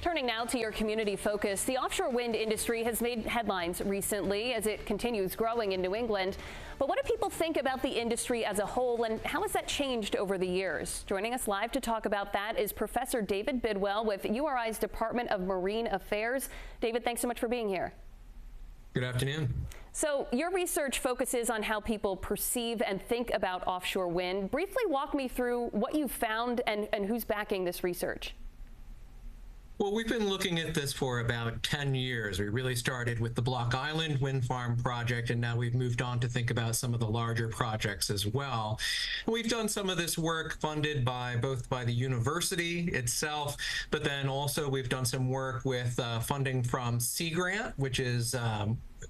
Turning now to your community focus, the offshore wind industry has made headlines recently as it continues growing in New England. But what do people think about the industry as a whole, and how has that changed over the years? Joining us live to talk about that is Professor David Bidwell with URI's Department of Marine Affairs. David, thanks so much for being here. Good afternoon. So your research focuses on how people perceive and think about offshore wind. Briefly walk me through what you found and who's backing this research. Well, we've been looking at this for about 10 years. We really started with the Block Island wind farm project, and now we've moved on to think about some of the larger projects as well. We've done some of this work funded by both by the university itself, but then also we've done some work with funding from Sea Grant, which is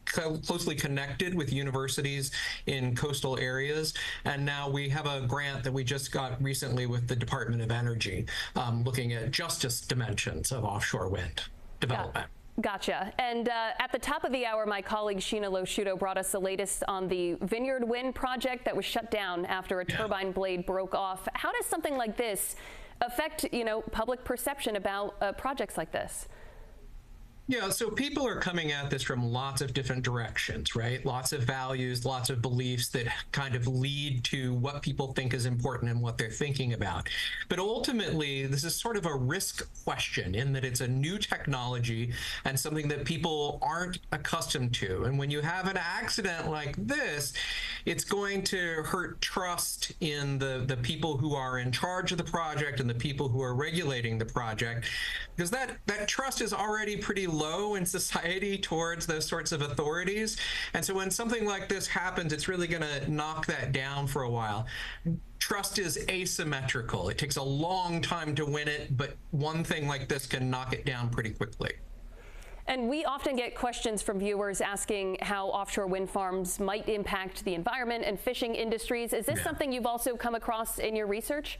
closely connected with universities in coastal areas. And now we have a grant that we just got recently with the Department of Energy, looking at justice dimensions of offshore wind development. Gotcha. And at the top of the hour, my colleague Sheena Losciuto brought us the latest on the Vineyard Wind project that was shut down after a turbine blade broke off. How does something like this affect, public perception about projects like this? Yeah, so people are coming at this from lots of different directions, right? Lots of values, lots of beliefs that kind of lead to what people think is important and what they're thinking about. But ultimately, this is sort of a risk question in that it's a new technology and something that people aren't accustomed to. And when you have an accident like this, it's going to hurt trust in the people who are in charge of the project and the people who are regulating the project, because that trust is already pretty low in society towards those sorts of authorities. And so when something like this happens, it's really going to knock that down for a while. Trust is asymmetrical. It takes a long time to win it, but one thing like this can knock it down pretty quickly. And we often get questions from viewers asking how offshore wind farms might impact the environment and fishing industries. Is this something you've also come across in your research?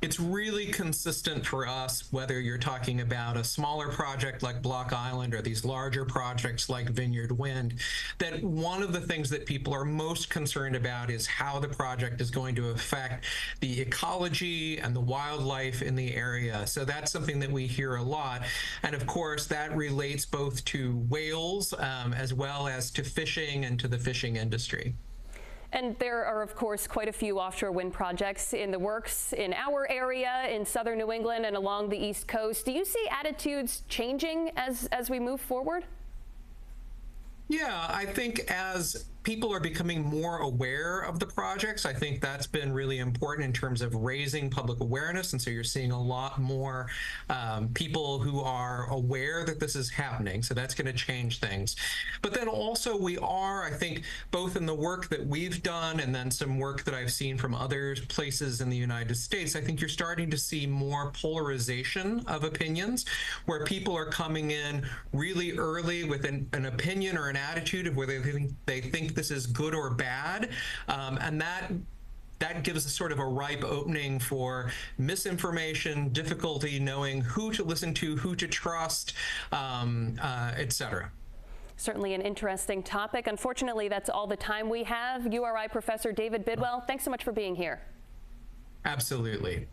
It's really consistent for us, whether you're talking about a smaller project like Block Island or these larger projects like Vineyard Wind, that one of the things that people are most concerned about is how the project is going to affect the ecology and the wildlife in the area. So that's something that we hear a lot. And of course, that relates both to whales as well as to fishing and to the fishing industry. And there are, of course, quite a few offshore wind projects in the works in our area, in southern New England and along the East Coast. Do you see attitudes changing as we move forward? Yeah, I think as people are becoming more aware of the projects, I think that's been really important in terms of raising public awareness. And so you're seeing a lot more people who are aware that this is happening. So that's going to change things. But then also we are, I think, both in the work that we've done and then some work that I've seen from other places in the United States, I think you're starting to see more polarization of opinions where people are coming in really early with an opinion or an attitude of whether they think this is good or bad, and that gives a sort of a ripe opening for misinformation, difficulty knowing who to listen to, who to trust, etc. Certainly an interesting topic. Unfortunately, that's all the time we have. URI Professor David Bidwell, thanks so much for being here. Absolutely.